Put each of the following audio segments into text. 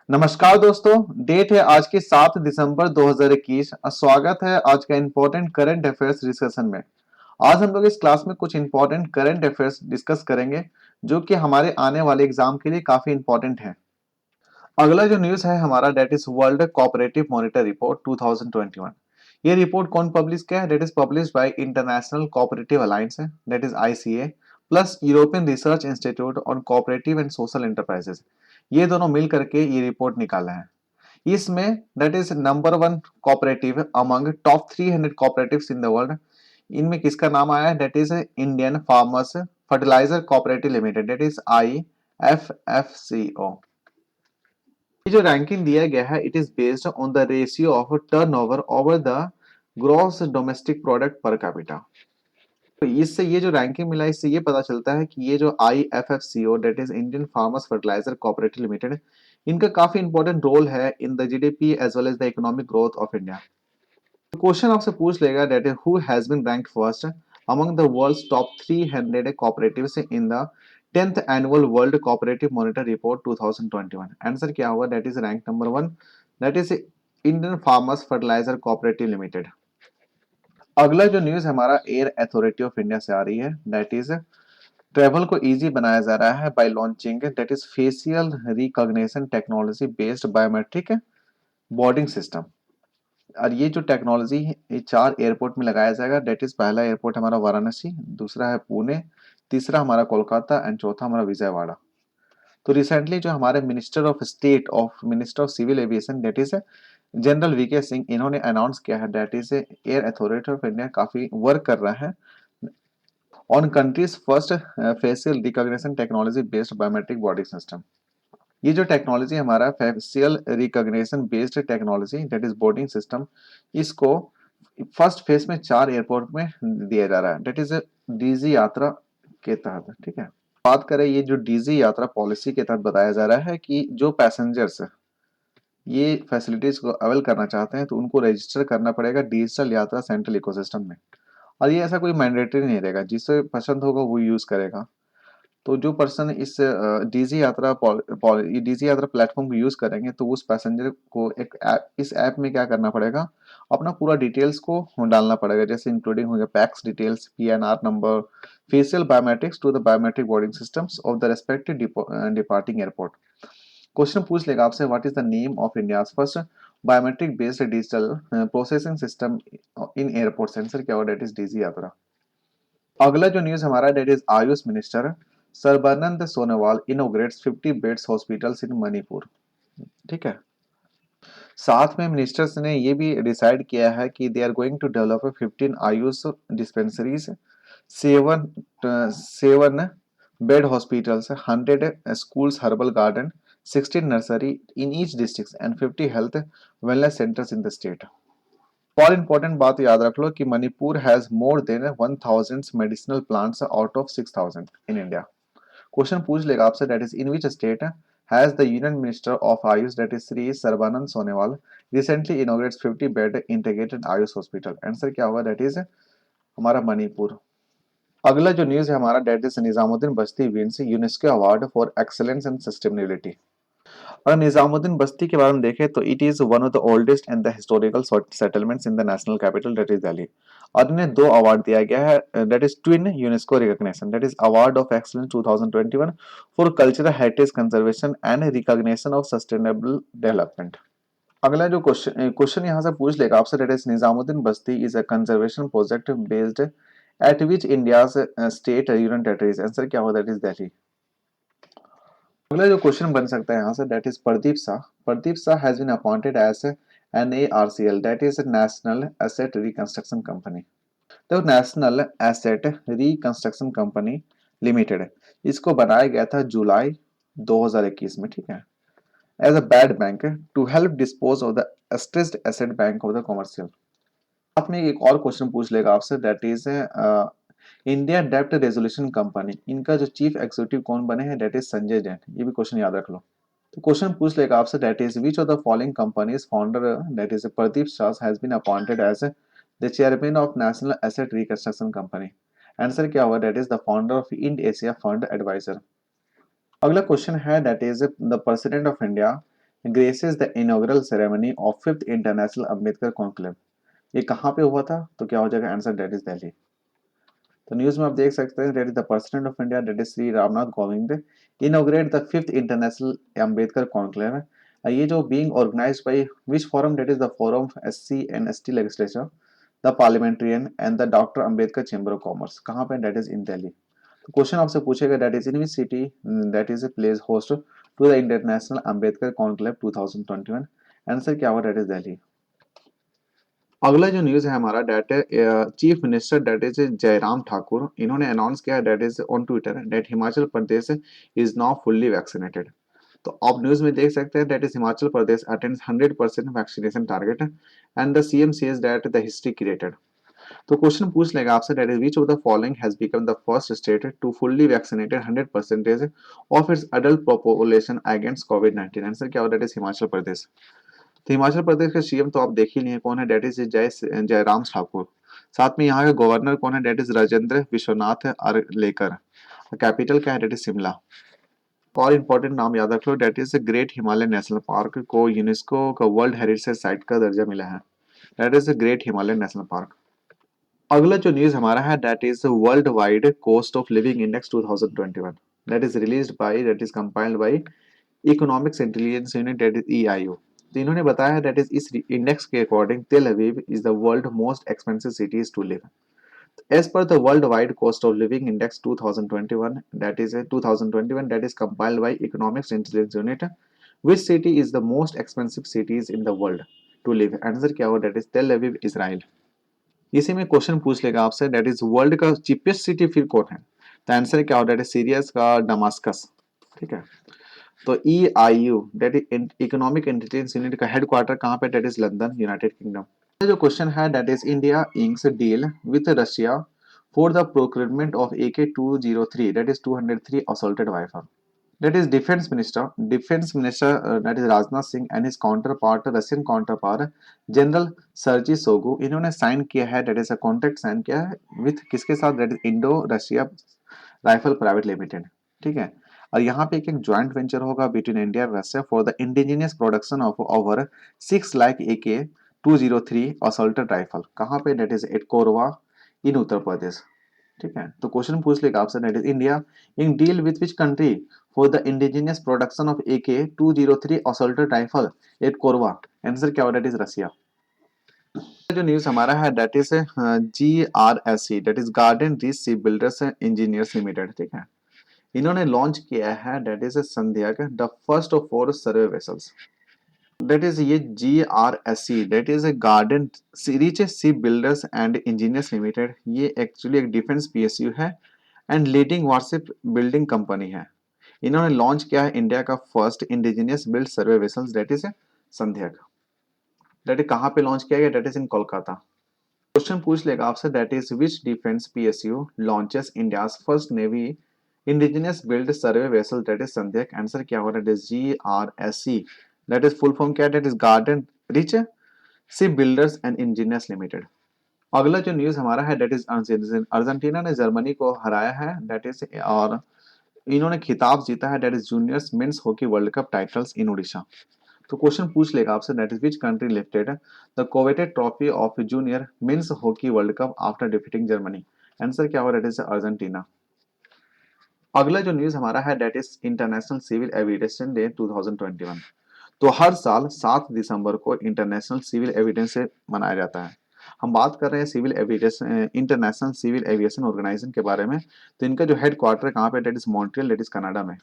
नमस्कार दोस्तों। डेट है आज की 7 दिसंबर 2021। स्वागत है आज का इंपॉर्टेंट करंट अफेयर्स डिस्कशन में। आज हम लोग इस क्लास में कुछ इंपॉर्टेंट करंट अफेयर्स डिस्कस करेंगे जो कि हमारे आने वाले एग्जाम के लिए काफी इंपॉर्टेंट है। अगला जो न्यूज है हमारा that is world cooperative monitor report 2021। ये रिपोर्ट कौन पब्लिश किया है? That is publish by international cooperative alliance है, that is ICA plus European research institute on cooperative and social enterprises. ये दोनों मिल करके ये रिपोर्ट निकाला है। इसमें that is number one cooperative among top 300 cooperatives in the world. इनमें किसका नाम आया है? That is Indian farmers fertiliser cooperative limited, that is IFFCO। ये जो रैंकिंग दिया गया है it is based on the ratio of turnover over the gross domestic product per capita. तो इससे ये जो रैंकिंग मिला इससे ये पता चलता है कि ये जो IFFCO that is Indian farmers fertiliser cooperative limited, इनका काफी इंपॉर्टेंट रोल है in the GDP as well as the economic growth of India. Question आपसे पूछ लेगा that is who has been ranked first among the world's top 300 cooperatives in the 10th annual world cooperative monitor report 2021। Answer क्या होगा? That is rank number 1, that is Indian farmers fertiliser cooperative limited. अगला जो news हमारा air authority of India से आ रही है that is travel को easy बनाया जा रहा है bye launching that is facial recognition technology based biometric boarding system. और ये जो टेक्नोलॉजी है ये 4 एयरपोर्ट में लगाया जाएगा। डेट इज पहला एयरपोर्ट हमारा वाराणसी, दूसरा है पुणे, तीसरा हमारा कोलकाता एंड चौथा हमारा विजयवाड़ा। तो रिसेंटली जो हमारे minister of civil aviation that is general VK Singh, इन्होंने अनाउंस किया है that is air authority of India काफी वर्क कर रहा है on countries first facial recognition technology based biometric बॉडी सिस्टम। ये जो टेक्नोलॉजी हमारा facial recognition based technology that is boarding system, इसको फर्स्ट फेज में 4 एयरपोर्ट में दिया जा रहा है, दैट इज डीजी यात्रा के तहत। ठीक है, बात करें ये जो डीजी यात्रा पॉलिसी के तहत बताया जा रहा है कि जो पैसेंजर्स ये फैसिलिटीज को अवेल करना चाहते हैं तो उनको रजिस्टर करना पड़ेगा डिजिटल यात्रा सेंट्रल इकोसिस्टम में। और ये ऐसा कोई मैंडेटरी नहीं रहेगा, जिसे पसंद होगा वो यूज करेगा। तो जो पर्सन इस डीजी यात्रा प्लेटफॉर्म को यूज करेंगे तो उस पैसेंजर को एक इस ऐप में क्या करना पड़ेगा, अपना पूरा डिटेल्स को डालना पड़ेगा, जैसे इंक्लूडिंग हो गया pax details, PNR number, facial biometrics to the biometric boarding systems of the respective departing airport. Question पूछ लेगा आपसे what is the name of India's first biometric based digital processing system in airport. Answer क्या होगा? That is DG यात्रा। अगला जो news हमारा that is AYUSH minister Sarbananda Sonowal inaugurates 50 beds hospitals in Manipur. ठीक है, साथ में मिनिस्टर्स ने ये भी डिसाइड किया है कि they are going to develop 15 AYUSH dispensaries, seven seven bed hospitals, 100 schools herbal garden, 16 nursery in each district and 50 health wellness centers in the state। और इम्पोर्टेंट बात याद रख लो कि Manipur has more than 1000 medicinal plants out of 6000 in India. Question पूछ लेगा आपसे that is in which state has the union minister of Ayush that is Shri Sarbananda Sonowal recently inaugurates 50 bed integrated Ayush hospital. Answer क्या होगा? दैट इज हमारा मणिपुर। अगला जो न्यूज है हमारा that is Nizamuddin Basti wins UNESCO award for excellence and sustainability. और निजामुद्दीन बस्ती के बारे में देखें तो it is one of the oldest and the historical settlements in the national capital that is Delhi. और इन्हें 2 अवार्ड दिया गया है that is twin UNESCO recognition, that is award of excellence 2021 for cultural heritage conservation and recognition of sustainable development. अगला जो question यहाँ से पूछ लेगा आपसे that is Nizamuddin Basti is a conservation project based at which India's state union territories. Answer क्या होगा? That is Delhi. अगला जो क्वेश्चन बन सकता है यहाँ से that is Pradeep Shah. Pradeep Shah has been appointed as NARCL that is national asset reconstruction company. तो national asset reconstruction company limited, इसको बनाया गया था जुलाई 2021 में। ठीक है, as a bad bank to help dispose of the stressed asset bank of the commercial. साथ में एक और क्वेश्चन पूछ लेगा आपसे दैट इज इंडिया डेप्ट रेजोल्यूशन कंपनी, इनका जो चीफ एग्जीक्यूटिव कौन बने हैं? That is Sanjay Jain. ये भी क्वेश्चन याद रख लो। तो क्वेश्चन पूछ लेगा आपसे that is which of the following companies founder that is Pradeep Shah has been appointed as the chairman of national asset reconstruction company. Answer क्या होगा? That is the founder of Ind Asia fund adviser. अगला question है that is the president of India graces the inaugural ceremony of 5th international Ambedkar conclave. ये कहाँ पे हुआ था? तो क्या हो जाएगा आंसर? That is Delhi. तो न्यूज में आप देख सकते हैं that is the president of India that is Shri Ramnath Kovind inaugurate the 5th international Ambedkar conclave. ये जो being organised by which forum? That is the forum SC and ST legislature, the parliamentarian and the doctor Ambedkar chamber of commerce. कहाँ पे? That is in Delhi. तो question आपसे पूछेगा that is in which city that is a place host to the international Ambedkar conclave 2021। Answer क्या होगा? That is Delhi. अगला जो news है हमारा डेट है chief minister that is Jairam Thakur, इन्होंने अनाउंस किया that is on Twitter that Himachal Pradesh is now fully vaccinated. तो आप न्यूज में देख सकते हैं that is Himachal Pradesh attends 100% vaccination target and the CM says that the history created. तो क्वेश्चन पूछ लेगा आपसे that is which of the following has become the first state to fully vaccinated 100% of its adult population against कोविड-19। Answer क्या होगा? That is Himachal Pradesh. तो हिमाचल प्रदेश के CM तो आप देख ही लिए कौन है, डेट इज जयराम ठाकुर। साथ में यहाँ के गवर्नर कौन है? That is Rajendra Vishwanath Arlekar. Capital क्या है? That is Shimla. और इंपॉर्टेंट नाम याद रख लो, that is great Himalaya national park को यूनेस्को का वर्ल्ड हेरिटेज साइट का दर्जा मिला है। That is great Himalaya national park. अगला जो न्यूज हमारा है that is world wide cost of living index 2021 that is released by that is compiled by economics intelligence unit that is EIU. तो इन्होंने बताया है दैट इज इस इंडेक्स के according Tel Aviv is the world most expensive cities to live. As per the world wide cost of living index 2021 that is compiled by economics intelligence unit, which city is the most expensive cities in the world to live? Answer क्या होगा? That is तेल Aviv Israel. इसी में question पूछ लेगा आपसे that is world का cheapest city फिर कौन है? तो आंसर क्या होगा? दैट इज सीरियस का डमास्कस। ठीक है। तो E I U that is economic intelligence unit का हेडक्वार्टर कहाँ पे? That is London, United Kingdom. जो क्वेश्चन है that is India inks deal with Russia for the procurement of AK-203 that is 203 assaulted rifle. That is defense minister that is Rajnath Singh and his counterpart Russian counterpart general Sergei Shoigu, इन्होंने sign किया है that is a contract sign किया है with किसके साथ? That is Indo Russia rifle private limited. ठीक है। और यहाँ पे एक ज्वाइंट वेंचर होगा बिटवीन इंडिया और Russia for the indigenous production of over 6 lakh AK-203 assaulted rifle. कहाँ पे? That is at Korwa in Uttar Pradesh. ठीक है। तो क्वेश्चन पूछ लेगा आपसे that is India in deal with which country for the indigenous production of AK-203 assaulted rifle at Korwa. Answer क्या होगा? That is Russia. जो न्यूज हमारा है that is GRSE that is garden reach ship builders engineers limited. ठीक है। इन्होंने launch किया है that is Sandhayak the first of 4 survey vessels. That is ये GRSE that is garden reach ship builders and engineers limited. ये actually एक defence PSU है and leading warship building company है। इन्होंने लॉन्च किया है इंडिया का first indigenous build survey vessels that is Sandhayak. That is कहाँ पे लॉन्च किया गया? That is in Kolkata. Question पूछ लेगा आपसे that is which defence PSU launches India's first navy indigenous build survey vessel that is Sandhayak. Answer क्या होगा? That is GRSE that is full form क्या है? That is garden reach ship builders and engineers limited. अगला जो news हमारा है that is Argentina ने Germany को हराया है दैट इज और इन्होंने खिताब जीता है that is juniors men's hockey world cup titles in Orissa. तो क्वेश्चन पूछ लेगा आपसे that is which country lifted the coveted trophy of junior men's hockey world cup after defeating Germany. Answer क्या होगा? That is Argentina. अगला जो news हमारा है that is international civil evidence day 2021। तो हर साल 7 दिसंबर को इंटरनेशनल सिविल एविडेंस डे मनाया जाता है। हम बात कर रहे हैं civil evidence international civil aviation organisation के बारे में। तो इनका जो हेड क्वार्टर कहाँ पे? That is Montreal that is Canada में।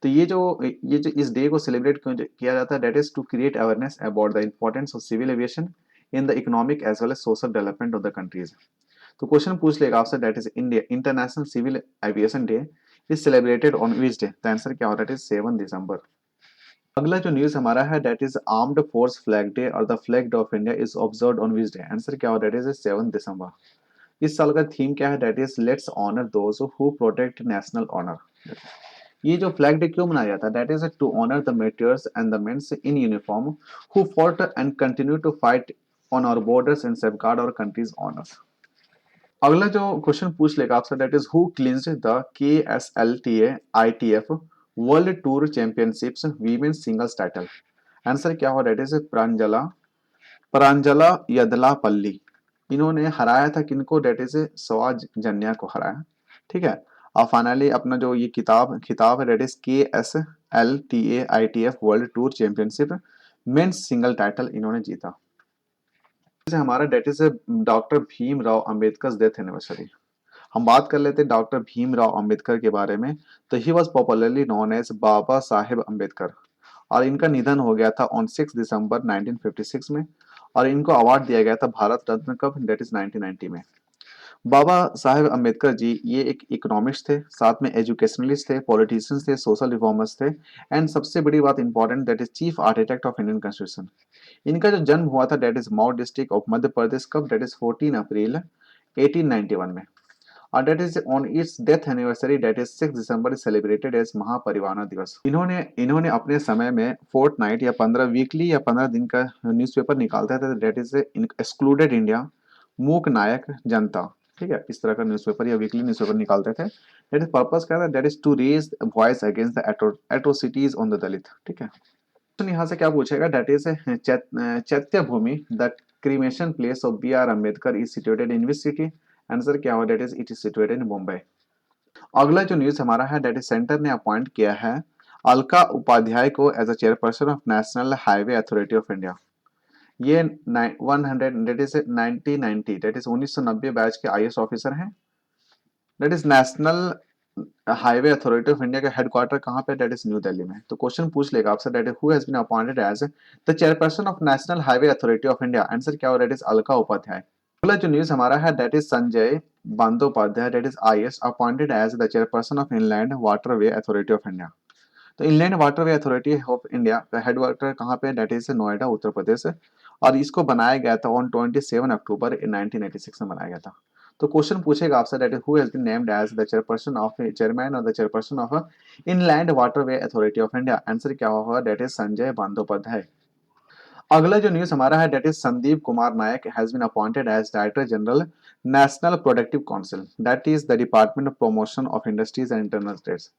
तो ये जो इस डे को सेलिब्रेट किया जाता है that is to create awareness about the importance of civil aviation in the economic as well as social development of the countries. तो क्वेश्चन पूछ लेगा आपसे that is India international civil aviation day is celebrated on which day? तो answer क्या होता है? 7 दिसंबर। अगला जो न्यूज हमारा है that is armed force flag day और the flag day of India is observed on which day? Answer क्या होता है? दैट इज 7 दिसंबर। इस साल का थीम क्या है? That is let's honour those who protect national honour. ये जो फ्लैग डे क्यों मनाया जाता है? That is to honour the martyrs and the men's in uniform who fought and continue to fight on our borders and safeguard our countries honours. अगला जो question पूछ लेगा आपसे that is who clinched the KSLTA ITF world tour championships women singles title. Answer क्या होगा, that is Pranjala Pranjala यदलापल्ली। इन्होंने हराया था किनको, डेट इज सवाजन्या को हराया। ठीक है। और फाइनली अपना जो ये खिताब है, that is KSLTAITF world tour championship men's single title इन्होंने जीता। जैसे हमारा that is doctor Bhimrao Ambedkar death anniversary. हम बात कर लेते हैं डॉक्टर भीमराव अंबेडकर के बारे में। तो he was popularly known as Baba Saheb Ambedkar, और इनका निधन हो गया था ऑन 6 दिसंबर 1956 में। और इनको अवार्ड दिया गया था भारत रत्न कब, डेट इज 1990 में। बाबा साहेब अंबेडकर जी ये एक इकोनॉमिस्ट थे, साथ में एजुकेशनलिस्ट थे, पॉलिटिशियंस थे, सोशल रिफॉर्मर्स थे, एंड सबसे बड़ी बात important, that is chief architect of Indian constitution. इनका जो जन्म हुआ था, that is Mhow district of Madhya Pradesh कब, डेट इज 14 अप्रैल 1891 में। और that is on its death anniversary, that is 6 December is celebrated as महापरिवार दिवस। इन्होंने इन्होंने अपने समय में फोर्टनाइट या 15 वीकली या 15 दिन का न्यूज़पेपर निकालते थे, डेट इज एक्सक्लूडेड इंडिया, मूक नायक जनता। ठीक है, इस तरह का न्यूज़पेपर या वीकली न्यूज़पेपर निकालते थे। डेट इज पर्पस क्या था, that is to raise voice against the atrocities on the Dalit. ठीक है। तो यहाँ से क्या पूछेगा, that is Chaitya Bhoomi the cremation place of B.R. Ambedkar is situated in which city. Answer क्या होगा, that is it is situated in Mumbai. अगला जो न्यूज हमारा है, डेट इज सेंटर ने अपॉइंट किया है अलका उपाध्याय को as a chairperson of national highway authority of India. ये 100 that is 1990 that is 1990 batch के IAS ऑफिसर हैं। That is national highway authority of India का हेडक्वार्टर कहाँ पे, डेट इज न्यू दिल्ली में। तो क्वेश्चन पूछ लेगा आपसे, that is who has been appointed as the chairperson of national highway authority of India. Answer क्या होगा, डेट इज अलका उपाध्याय। अगला जो न्यूज हमारा है, that is Sanjay Bandopadhyay, that is IAS appointed as the chairperson of inland waterway authority of India. तो inland waterway authority of India का headquarter कहाँ पे, डेट इज नोएडा उत्तर प्रदेश। और इसको बनाया गया था ऑन 27 अक्टूबर 1986 में बनाया गया था। तो क्वेश्चन पूछेगा आपसे, that is who has been named as the chairperson of chairman और the chairperson of inland waterway authority of India. Answer क्या होगा, डेट इज संजय बंदोपाध्याय। अगला जो न्यूज हमारा है, that is Sandeep Kumar Nayak has been appointed as director general national productive council, that is the department of promotion of industries and internal trades.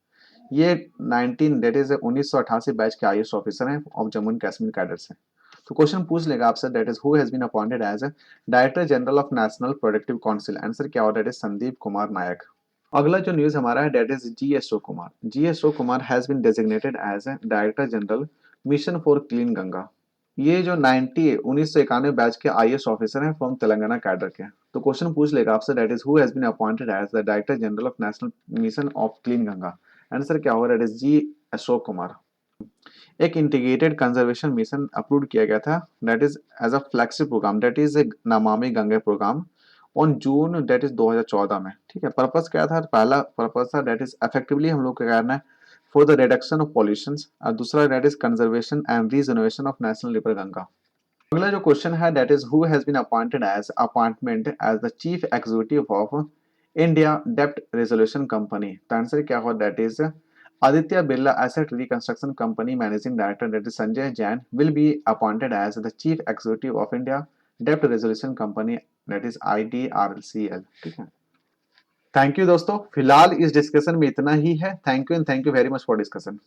ये 19 that is 1988 batch के IAS officer हैं of Jammu and Kashmir cadre से। तो question पूछ लेगा आपसे, that is who has been appointed as director general of national productive council. Answer क्या होगा, डेट इज संदीप कुमार नायक। अगला जो न्यूज हमारा है, that is GSO Kumar. GSO Kumar has been designated as director general mission for clean Ganga. ये जो 1991 बैच के IAS officer हैं फ्रॉम तेलंगाना कैडर के। तो क्वेश्चन पूछ लेगा आपसे, that is who has been appointed as the director general of national mission of clean Ganga. Answer क्या होगा, that is G Ashok Kumar. एक इंटीग्रेटेड कंजर्वेशन मिशन अप्रूव किया गया था, that is as a flagship programme, that is Namami Gange programme on June that is 2014 में। ठीक है। Purpose क्या था, पहला पर्पस था डेट इज इफेक्टिवली हम लोग क्या करना है for the reduction of pollution, और दूसरा that is conservation and regeneration of national river Ganga. अगला जो क्वेश्चन है, that is who has been appointed as appointment as the chief executive of India डेप्ट रेजोल्यूशन कंपनी। तो आंसर क्या होगा, that is Aditya Birla asset reconstruction company managing director, that is Sanjay Jain will be appointed as the chief executive of India डेप्ट resolution company, that is IDRCL। ठीक है। Thank you दोस्तों, फिलहाल इस डिस्कशन में इतना ही है। Thank you and thank you very much for discussion.